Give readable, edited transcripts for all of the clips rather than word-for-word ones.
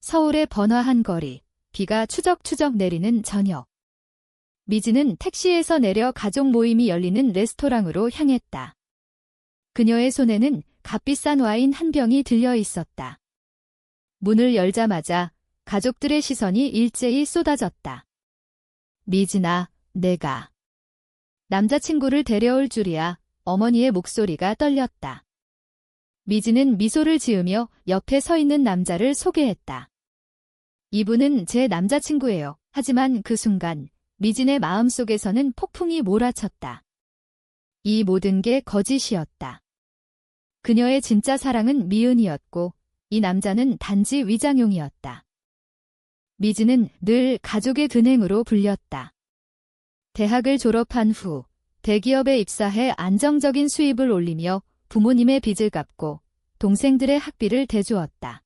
서울의 번화한 거리, 비가 추적추적 내리는 저녁. 미지는 택시에서 내려 가족 모임이 열리는 레스토랑으로 향했다. 그녀의 손에는 값비싼 와인 한 병이 들려 있었다. 문을 열자마자 가족들의 시선이 일제히 쏟아졌다. 미진아, 내가 남자친구를 데려올 줄이야. 어머니의 목소리가 떨렸다. 미진은 미소를 지으며 옆에 서 있는 남자를 소개했다. 이분은 제 남자친구예요. 하지만 그 순간 미진의 마음속에서는 폭풍이 몰아쳤다. 이 모든 게 거짓이었다. 그녀의 진짜 사랑은 미은이었고 이 남자는 단지 위장용이었다. 미진은 늘 가족의 근행으로 불렸다. 대학을 졸업한 후 대기업에 입사해 안정적인 수입을 올리며 부모님의 빚을 갚고 동생들의 학비를 대주었다.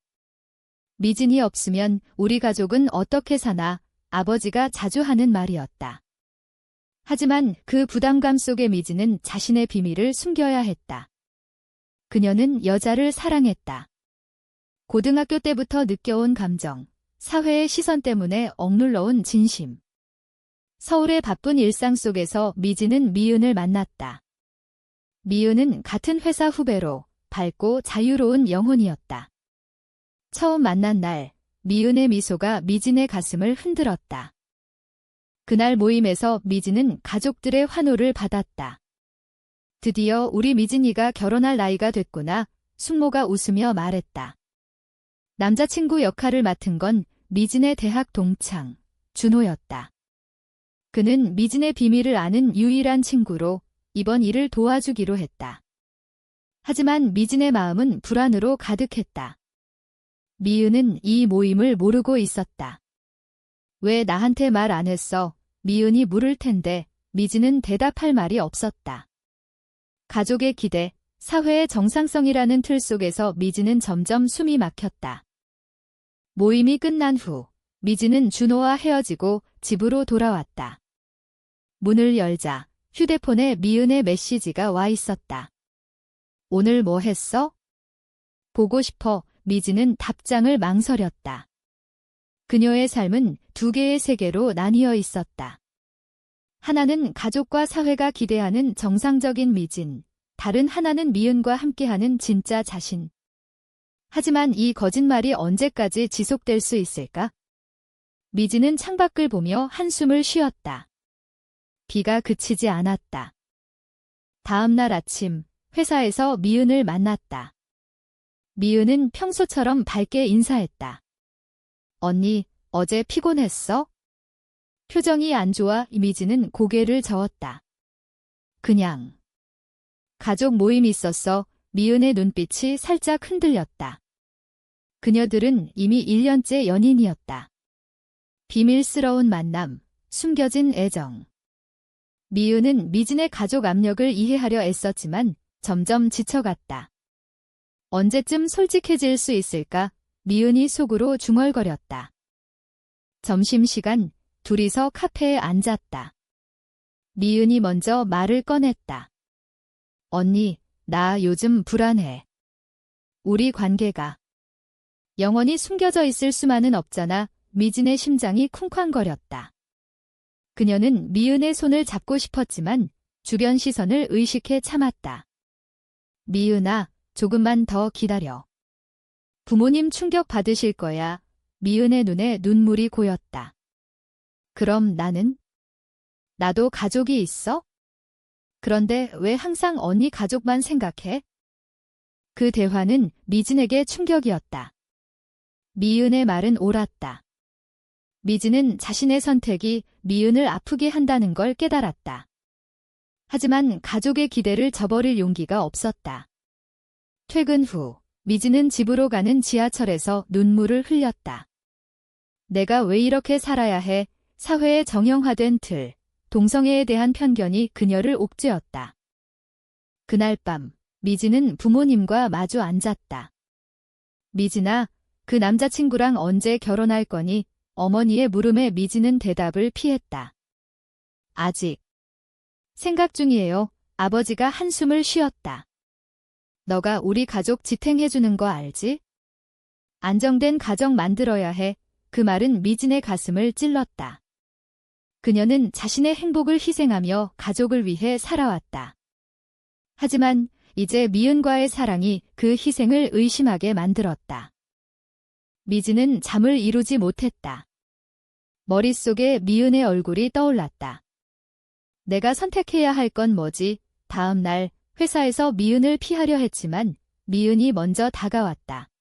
미진이 없으면 우리 가족은 어떻게 사나 아버지가 자주 하는 말이었다. 하지만 그 부담감 속에 미진은 자신의 비밀을 숨겨야 했다. 그녀는 여자를 사랑했다. 고등학교 때부터 느껴온 감정, 사회의 시선 때문에 억눌러온 진심. 서울의 바쁜 일상 속에서 미진은 미은을 만났다. 미은은 같은 회사 후배로 밝고 자유로운 영혼이었다. 처음 만난 날, 미은의 미소가 미진의 가슴을 흔들었다. 그날 모임에서 미진은 가족들의 환호를 받았다. 드디어 우리 미진이가 결혼할 나이가 됐구나, 숙모가 웃으며 말했다. 남자친구 역할을 맡은 건 미진의 대학 동창, 준호였다. 그는 미진의 비밀을 아는 유일한 친구로 이번 일을 도와주기로 했다. 하지만 미진의 마음은 불안으로 가득했다. 미은은 이 모임을 모르고 있었다. 왜 나한테 말 안 했어? 미은이 물을 텐데 미진은 대답할 말이 없었다. 가족의 기대, 사회의 정상성이라는 틀 속에서 미진은 점점 숨이 막혔다. 모임이 끝난 후 미진은 준호와 헤어지고 집으로 돌아왔다. 문을 열자 휴대폰에 미은의 메시지가 와 있었다. 오늘 뭐 했어? 보고 싶어. 미진은 답장을 망설였다. 그녀의 삶은 두 개의 세계로 나뉘어 있었다. 하나는 가족과 사회가 기대하는 정상적인 미진, 다른 하나는 미은과 함께하는 진짜 자신. 하지만 이 거짓말이 언제까지 지속될 수 있을까? 미진은 창밖을 보며 한숨을 쉬었다. 비가 그치지 않았다. 다음 날 아침, 회사에서 미은을 만났다. 미은은 평소처럼 밝게 인사했다. 언니, 어제 피곤했어? 표정이 안 좋아 미진은 고개를 저었다. 그냥. 가족 모임이 있었어. 미은의 눈빛이 살짝 흔들렸다. 그녀들은 이미 1년째 연인이었다. 비밀스러운 만남, 숨겨진 애정. 미은은 미진의 가족 압력을 이해하려 애썼지만 점점 지쳐갔다. 언제쯤 솔직해질 수 있을까? 미은이 속으로 중얼거렸다. 점심시간, 둘이서 카페에 앉았다. 미은이 먼저 말을 꺼냈다. 언니, 나 요즘 불안해. 우리 관계가 영원히 숨겨져 있을 수만은 없잖아. 미진의 심장이 쿵쾅거렸다. 그녀는 미은의 손을 잡고 싶었지만 주변 시선을 의식해 참았다. 미은아, 조금만 더 기다려. 부모님 충격 받으실 거야. 미은의 눈에 눈물이 고였다. 그럼 나는? 나도 가족이 있어? 그런데 왜 항상 언니 가족만 생각해? 그 대화는 미진에게 충격이었다. 미은의 말은 옳았다. 미진은 자신의 선택이 미은을 아프게 한다는 걸 깨달았다. 하지만 가족의 기대를 저버릴 용기가 없었다. 퇴근 후 미진은 집으로 가는 지하철에서 눈물을 흘렸다. 내가 왜 이렇게 살아야 해? 사회의 정형화된 틀, 동성애에 대한 편견이 그녀를 옥죄었다. 그날 밤 미진은 부모님과 마주 앉았다. 미진아, 그 남자친구랑 언제 결혼할 거니? 어머니의 물음에 미진은 대답을 피했다. 아직. 생각 중이에요. 아버지가 한숨을 쉬었다. 너가 우리 가족 지탱해주는 거 알지? 안정된 가정 만들어야 해. 그 말은 미진의 가슴을 찔렀다. 그녀는 자신의 행복을 희생하며 가족을 위해 살아왔다. 하지만 이제 미은과의 사랑이 그 희생을 의심하게 만들었다. 미진은 잠을 이루지 못했다. 머릿속에 미은의 얼굴이 떠올랐다. 내가 선택해야 할 건 뭐지? 다음 날 회사에서 미은을 피하려 했지만 미은이 먼저 다가왔다.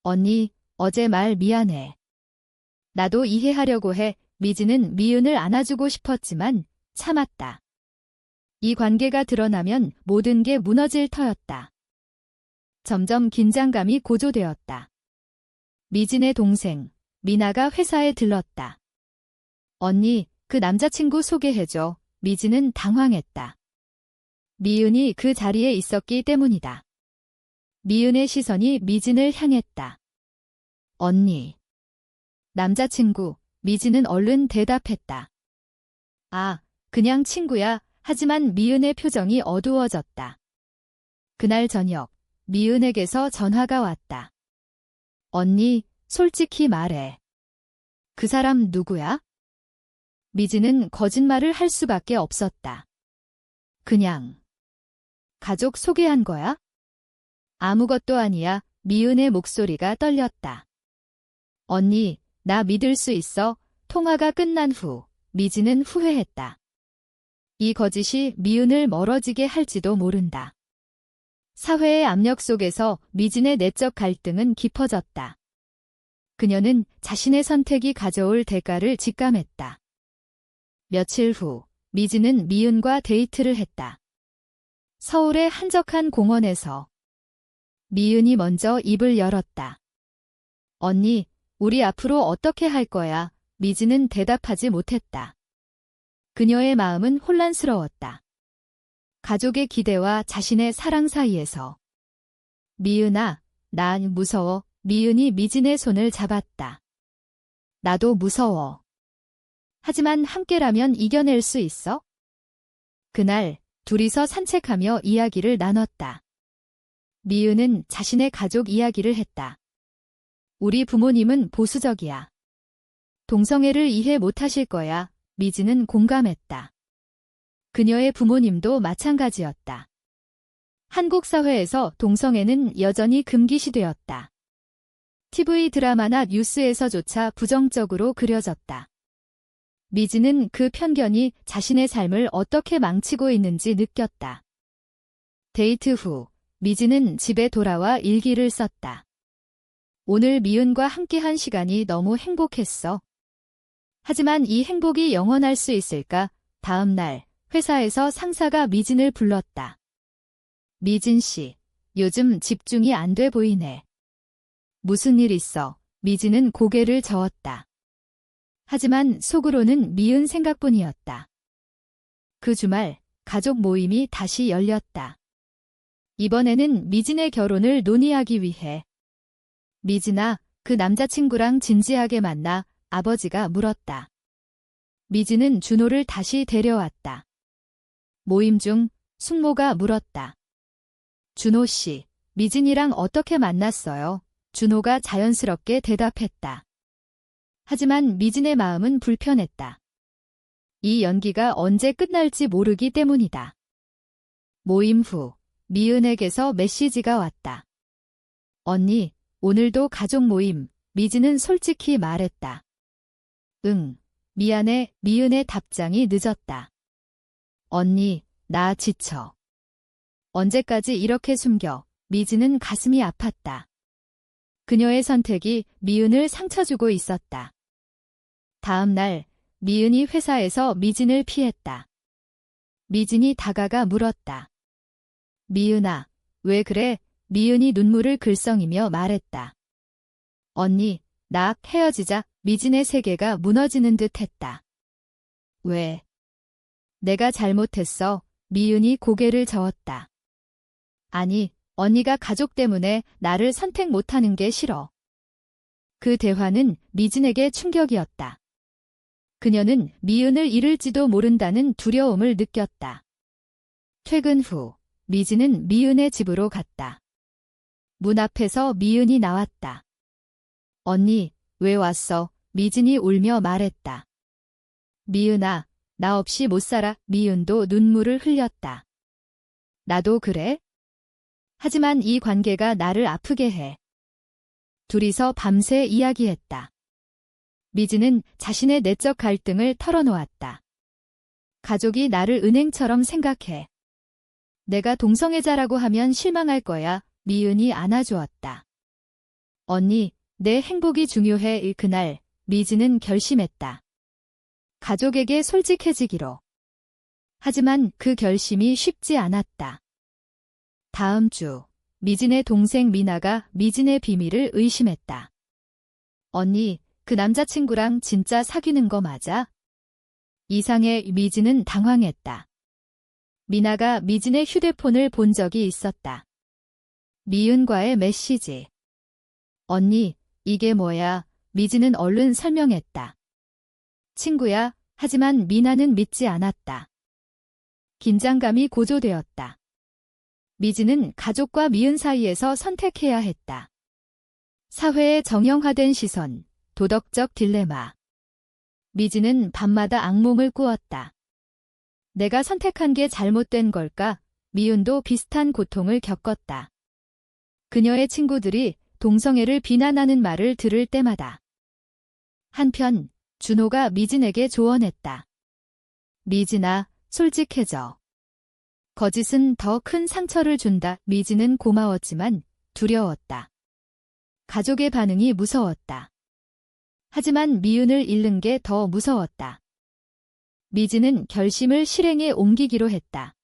언니, 어제 말 미안해. 나도 이해하려고 해. 미진은 미은을 안아주고 싶었지만 참았다. 이 관계가 드러나면 모든 게 무너질 터였다. 점점 긴장감이 고조되었다. 미진의 동생, 미나가 회사에 들렀다. 언니, 그 남자친구 소개해줘. 미진은 당황했다. 미은이 그 자리에 있었기 때문이다. 미은의 시선이 미진을 향했다. 언니. 남자친구, 미진은 얼른 대답했다. 아, 그냥 친구야. 하지만 미은의 표정이 어두워졌다. 그날 저녁, 미은에게서 전화가 왔다. 언니, 솔직히 말해. 그 사람 누구야? 미진은 거짓말을 할 수밖에 없었다. 그냥. 가족 소개한 거야? 아무것도 아니야. 미은의 목소리가 떨렸다. 언니, 나 믿을 수 있어? 통화가 끝난 후, 미진은 후회했다. 이 거짓이 미은을 멀어지게 할지도 모른다. 사회의 압력 속에서 미진의 내적 갈등은 깊어졌다. 그녀는 자신의 선택이 가져올 대가를 직감했다. 며칠 후, 미진은 미은과 데이트를 했다. 서울의 한적한 공원에서 미은이 먼저 입을 열었다. 언니, 우리 앞으로 어떻게 할 거야? 미진은 대답하지 못했다. 그녀의 마음은 혼란스러웠다. 가족의 기대와 자신의 사랑 사이에서. 미은아, 난 무서워. 미은이 미진의 손을 잡았다. 나도 무서워. 하지만 함께라면 이겨낼 수 있어? 그날 둘이서 산책하며 이야기를 나눴다. 미은은 자신의 가족 이야기를 했다. 우리 부모님은 보수적이야. 동성애를 이해 못하실 거야. 미진은 공감했다. 그녀의 부모님도 마찬가지였다. 한국 사회에서 동성애는 여전히 금기시되었다. TV 드라마나 뉴스에서조차 부정적으로 그려졌다. 미진은 그 편견이 자신의 삶을 어떻게 망치고 있는지 느꼈다. 데이트 후, 미진은 집에 돌아와 일기를 썼다. 오늘 미은과 함께한 시간이 너무 행복했어. 하지만 이 행복이 영원할 수 있을까? 다음 날, 회사에서 상사가 미진을 불렀다. 미진 씨, 요즘 집중이 안 돼 보이네. 무슨 일 있어? 미진은 고개를 저었다. 하지만 속으로는 미은 생각뿐이었다. 그 주말, 가족 모임이 다시 열렸다. 이번에는 미진의 결혼을 논의하기 위해. 미진아, 그 남자친구랑 진지하게 만나. 아버지가 물었다. 미진은 준호를 다시 데려왔다. 모임 중 숙모가 물었다. 준호 씨, 미진이랑 어떻게 만났어요? 준호가 자연스럽게 대답했다. 하지만 미진의 마음은 불편했다. 이 연기가 언제 끝날지 모르기 때문이다. 모임 후, 미은에게서 메시지가 왔다. 언니, 오늘도 가족 모임. 미진은 솔직히 말했다. 응, 미안해. 미은의 답장이 늦었다. 언니, 나 지쳐. 언제까지 이렇게 숨겨? 미진은 가슴이 아팠다. 그녀의 선택이 미은을 상처 주고 있었다. 다음 날, 미은이 회사에서 미진을 피했다. 미진이 다가가 물었다. 미은아, 왜 그래? 미은이 눈물을 글썽이며 말했다. 언니, 나 헤어지자. 미진의 세계가 무너지는 듯 했다. 왜? 내가 잘못했어. 미은이 고개를 저었다. 아니, 언니가 가족 때문에 나를 선택 못하는 게 싫어. 그 대화는 미진에게 충격이었다. 그녀는 미은을 잃을지도 모른다는 두려움을 느꼈다. 퇴근 후, 미진은 미은의 집으로 갔다. 문 앞에서 미은이 나왔다. 언니, 왜 왔어? 미진이 울며 말했다. 미은아, 나 없이 못 살아. 미은도 눈물을 흘렸다. 나도 그래? 하지만 이 관계가 나를 아프게 해. 둘이서 밤새 이야기했다. 미진은 자신의 내적 갈등을 털어놓았다. 가족이 나를 은행처럼 생각해. 내가 동성애자라고 하면 실망할 거야. 미은이 안아주었다. 언니, 내 행복이 중요해. 그날 미진은 결심했다. 가족에게 솔직해지기로. 하지만 그 결심이 쉽지 않았다. 다음 주 미진의 동생 미나가 미진의 비밀을 의심했다. 언니, 그 남자친구랑 진짜 사귀는 거 맞아? 이상해. 미진은 당황했다. 미나가 미진의 휴대폰을 본 적이 있었다. 미은과의 메시지. 언니, 이게 뭐야? 미진은 얼른 설명했다. 친구야. 하지만 미나는 믿지 않았다. 긴장감이 고조되었다. 미진은 가족과 미은 사이에서 선택해야 했다. 사회의 정형화된 시선, 도덕적 딜레마. 미진은 밤마다 악몽을 꾸었다. 내가 선택한 게 잘못된 걸까? 미은도 비슷한 고통을 겪었다. 그녀의 친구들이 동성애를 비난하는 말을 들을 때마다. 한편 준호가 미진에게 조언했다. 미진아, 솔직해져. 거짓은 더 큰 상처를 준다. 미진은 고마웠지만 두려웠다. 가족의 반응이 무서웠다. 하지만 미은을 잃는 게 더 무서웠다. 미진은 결심을 실행에 옮기기로 했다.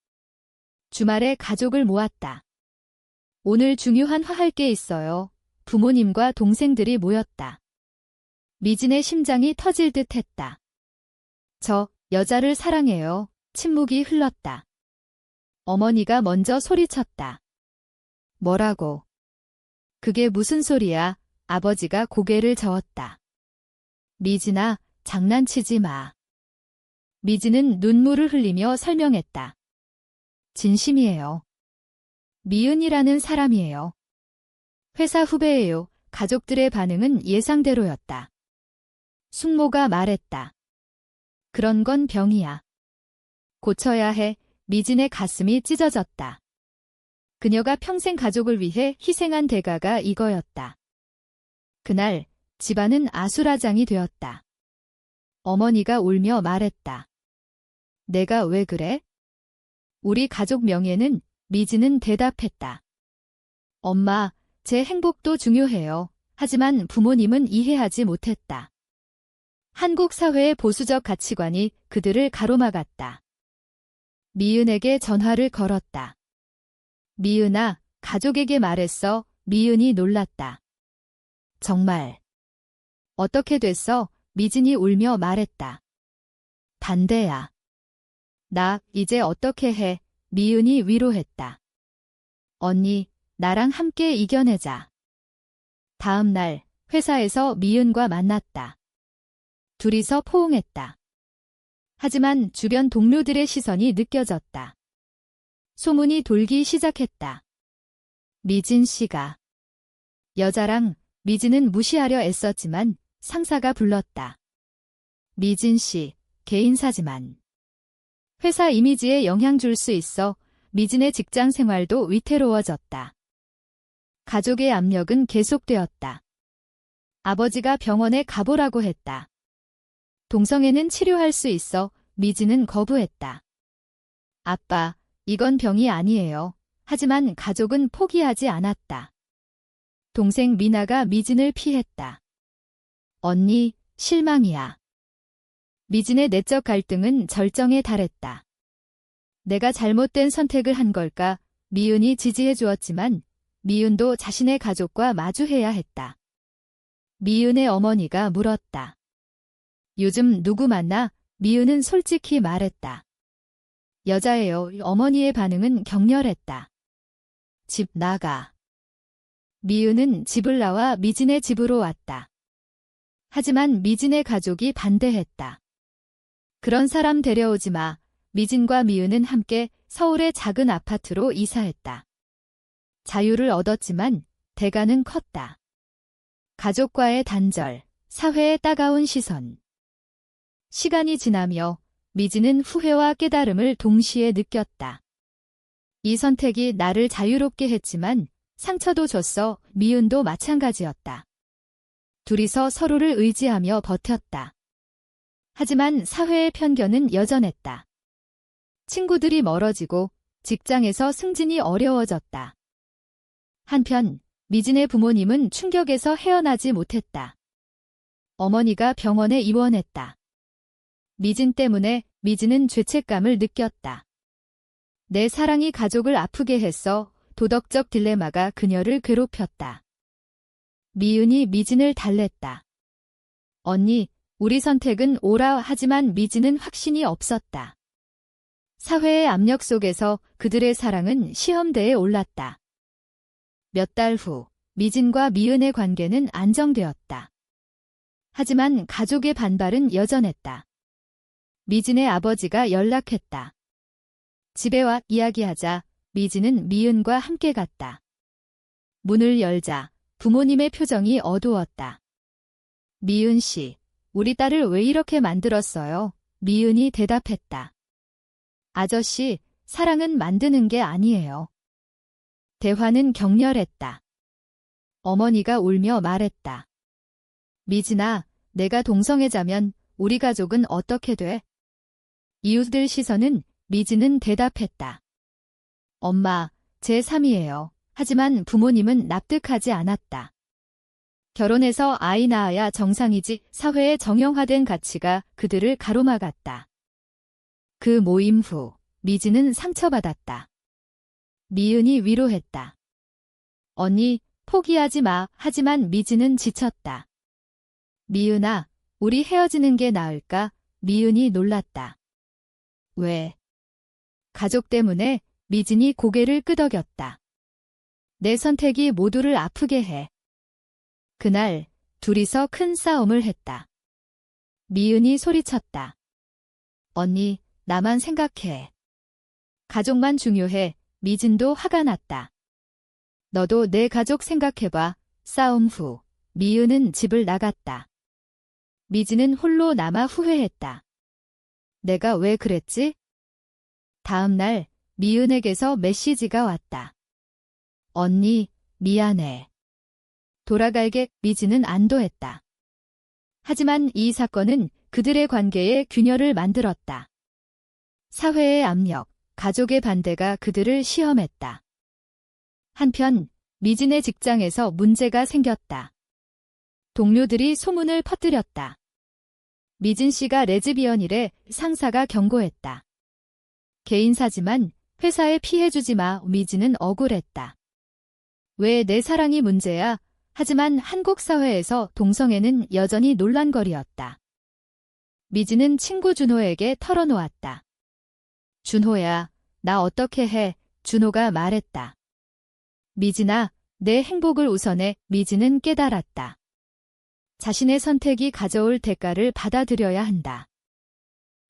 주말에 가족을 모았다. 오늘 중요한 화할 게 있어요. 부모님과 동생들이 모였다. 미진의 심장이 터질 듯 했다. 저 여자를 사랑해요. 침묵이 흘렀다. 어머니가 먼저 소리쳤다. 뭐라고? 그게 무슨 소리야? 아버지가 고개를 저었다. 미진아, 장난치지 마. 미진은 눈물을 흘리며 설명했다. 진심이에요. 미은이라는 사람이에요. 회사 후배예요. 가족들의 반응은 예상대로였다. 숙모가 말했다. 그런 건 병이야. 고쳐야 해. 미진의 가슴이 찢어졌다. 그녀가 평생 가족을 위해 희생한 대가가 이거였다. 그날 집안은 아수라장이 되었다. 어머니가 울며 말했다. 내가 왜 그래? 우리 가족 명예는. 미진은 대답했다. 엄마, 제 행복도 중요해요. 하지만 부모님은 이해하지 못했다. 한국 사회의 보수적 가치관이 그들을 가로막았다. 미은에게 전화를 걸었다. 미은아, 가족에게 말했어. 미은이 놀랐다. 정말. 어떻게 됐어? 미진이 울며 말했다. 반대야. 나 이제 어떻게 해? 미은이 위로했다. 언니, 나랑 함께 이겨내자. 다음 날 회사에서 미은과 만났다. 둘이서 포옹했다. 하지만 주변 동료들의 시선이 느껴졌다. 소문이 돌기 시작했다. 미진 씨가. 여자랑. 미진은 무시하려 애썼지만 상사가 불렀다. 미진 씨, 개인사지만. 회사 이미지에 영향 줄 수 있어. 미진의 직장 생활도 위태로워졌다. 가족의 압력은 계속되었다. 아버지가 병원에 가보라고 했다. 동성애는 치료할 수 있어. 미진은 거부했다. 아빠, 이건 병이 아니에요. 하지만 가족은 포기하지 않았다. 동생 미나가 미진을 피했다. 언니, 실망이야. 미진의 내적 갈등은 절정에 달했다. 내가 잘못된 선택을 한 걸까? 미은이 지지해 주었지만 미은도 자신의 가족과 마주해야 했다. 미은의 어머니가 물었다. 요즘 누구 만나? 미은은 솔직히 말했다. 여자예요. 어머니의 반응은 격렬했다. 집 나가. 미은은 집을 나와 미진의 집으로 왔다. 하지만 미진의 가족이 반대했다. 그런 사람 데려오지 마. 미진과 미은은 함께 서울의 작은 아파트로 이사했다. 자유를 얻었지만 대가는 컸다. 가족과의 단절, 사회의 따가운 시선. 시간이 지나며 미진은 후회와 깨달음을 동시에 느꼈다. 이 선택이 나를 자유롭게 했지만 상처도 줬어. 미운도 마찬가지였다. 둘이서 서로를 의지하며 버텼다. 하지만 사회의 편견은 여전했다. 친구들이 멀어지고 직장에서 승진이 어려워졌다. 한편 미진의 부모님은 충격에서 헤어나지 못했다. 어머니가 병원에 입원했다. 미진 때문에 미진은 죄책감을 느꼈다. 내 사랑이 가족을 아프게 했어. 도덕적 딜레마가 그녀를 괴롭혔다. 미은이 미진을 달랬다. 언니, 우리 선택은 옳아. 하지만 미진은 확신이 없었다. 사회의 압력 속에서 그들의 사랑은 시험대에 올랐다. 몇 달 후, 미진과 미은의 관계는 안정되었다. 하지만 가족의 반발은 여전했다. 미진의 아버지가 연락했다. 집에 와 이야기하자. 미진은 미은과 함께 갔다. 문을 열자 부모님의 표정이 어두웠다. 미은 씨, 우리 딸을 왜 이렇게 만들었어요? 미은이 대답했다. 아저씨, 사랑은 만드는 게 아니에요. 대화는 격렬했다. 어머니가 울며 말했다. 미진아, 내가 동성애자면 우리 가족은 어떻게 돼? 이웃들 시선은 미진은 대답했다. 엄마, 제 3이에요. 하지만 부모님은 납득하지 않았다. 결혼해서 아이 낳아야 정상이지. 사회의 정형화된 가치가 그들을 가로막았다. 그 모임 후 미진은 상처받았다. 미은이 위로했다. 언니, 포기하지 마. 하지만 미진은 지쳤다. 미은아, 우리 헤어지는 게 나을까? 미은이 놀랐다. 왜? 가족 때문에. 미진이 고개를 끄덕였다. 내 선택이 모두를 아프게 해. 그날 둘이서 큰 싸움을 했다. 미은이 소리쳤다. 언니, 나만 생각해. 가족만 중요해. 미진도 화가 났다. 너도 내 가족 생각해봐. 싸움 후 미은은 집을 나갔다. 미진은 홀로 남아 후회했다. 내가 왜 그랬지? 다음 날 미은에게서 메시지가 왔다. 언니, 미안해. 돌아갈게. 미진은 안도했다. 하지만 이 사건은 그들의 관계에 균열을 만들었다. 사회의 압력, 가족의 반대가 그들을 시험했다. 한편 미진의 직장에서 문제가 생겼다. 동료들이 소문을 퍼뜨렸다. 미진 씨가 레즈비언이래. 상사가 경고했다. 개인사지만 회사에 피해주지 마. 미진은 억울했다. 왜 내 사랑이 문제야? 하지만 한국 사회에서 동성애는 여전히 논란거리였다. 미진은 친구 준호에게 털어놓았다. 준호야, 나 어떻게 해? 준호가 말했다. 미진아, 내 행복을 우선해. 미진은 깨달았다. 자신의 선택이 가져올 대가를 받아들여야 한다.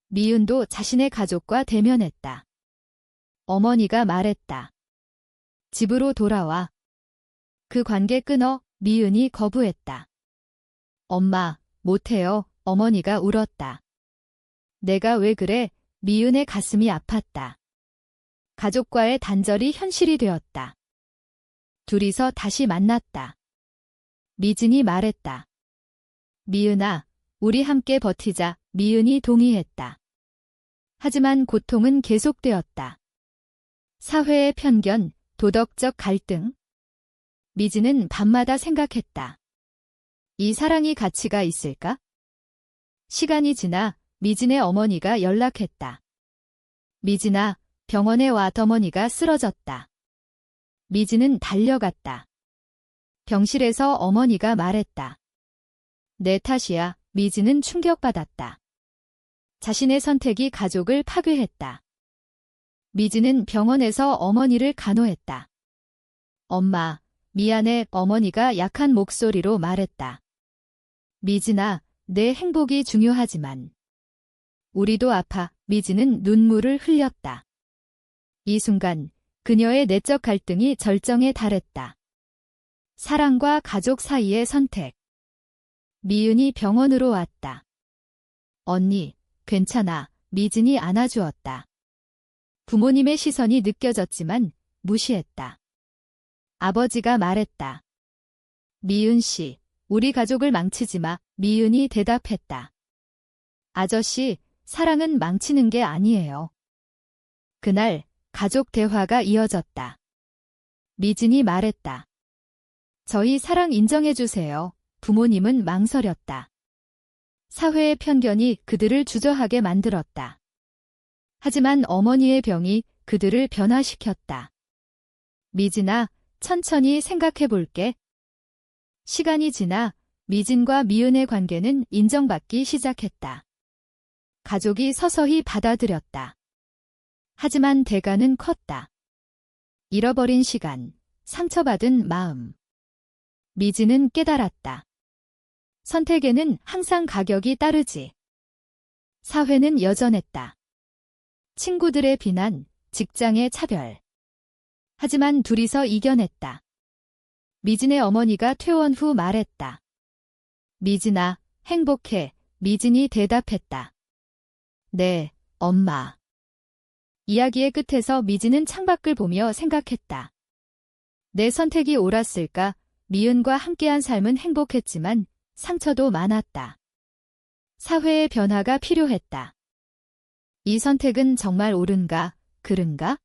미은도 자신의 가족과 대면했다. 어머니가 말했다. 집으로 돌아와. 그 관계 끊어. 미은이 거부했다. 엄마, 못해요. 어머니가 울었다. 내가 왜 그래? 미은의 가슴이 아팠다. 가족과의 단절이 현실이 되었다. 둘이서 다시 만났다. 미진이 말했다. 미은아, 우리 함께 버티자. 미은이 동의했다. 하지만 고통은 계속되었다. 사회의 편견, 도덕적 갈등. 미진은 밤마다 생각했다. 이 사랑이 가치가 있을까? 시간이 지나 미진의 어머니가 연락했다. 미진아, 병원에 와. 어머니가 쓰러졌다. 미진은 달려갔다. 병실에서 어머니가 말했다. 내 탓이야. 미진은 충격받았다. 자신의 선택이 가족을 파괴했다. 미진은 병원에서 어머니를 간호했다. 엄마, 미안해. 어머니가 약한 목소리로 말했다. 미진아, 내 행복이 중요하지만 우리도 아파. 미진은 눈물을 흘렸다. 이 순간 그녀의 내적 갈등이 절정에 달했다. 사랑과 가족 사이의 선택. 미은이 병원으로 왔다. 언니, 괜찮아. 미진이 안아주었다. 부모님의 시선이 느껴졌지만 무시했다. 아버지가 말했다. 미은 씨, 우리 가족을 망치지 마. 미은이 대답했다. 아저씨, 사랑은 망치는 게 아니에요. 그날 가족 대화가 이어졌다. 미진이 말했다. 저희 사랑 인정해주세요. 부모님은 망설였다. 사회의 편견이 그들을 주저하게 만들었다. 하지만 어머니의 병이 그들을 변화시켰다. 미진아, 천천히 생각해 볼게. 시간이 지나 미진과 미은의 관계는 인정받기 시작했다. 가족이 서서히 받아들였다. 하지만 대가는 컸다. 잃어버린 시간, 상처받은 마음. 미진은 깨달았다. 선택에는 항상 가격이 따르지. 사회는 여전했다. 친구들의 비난, 직장의 차별. 하지만 둘이서 이겨냈다. 미진의 어머니가 퇴원 후 말했다. 미진아, 행복해. 미진이 대답했다. 네, 엄마. 이야기의 끝에서 미진은 창밖을 보며 생각했다. 내 선택이 옳았을까? 미은과 함께한 삶은 행복했지만 상처도 많았다. 사회의 변화가 필요했다. 이 선택은 정말 옳은가, 그른가?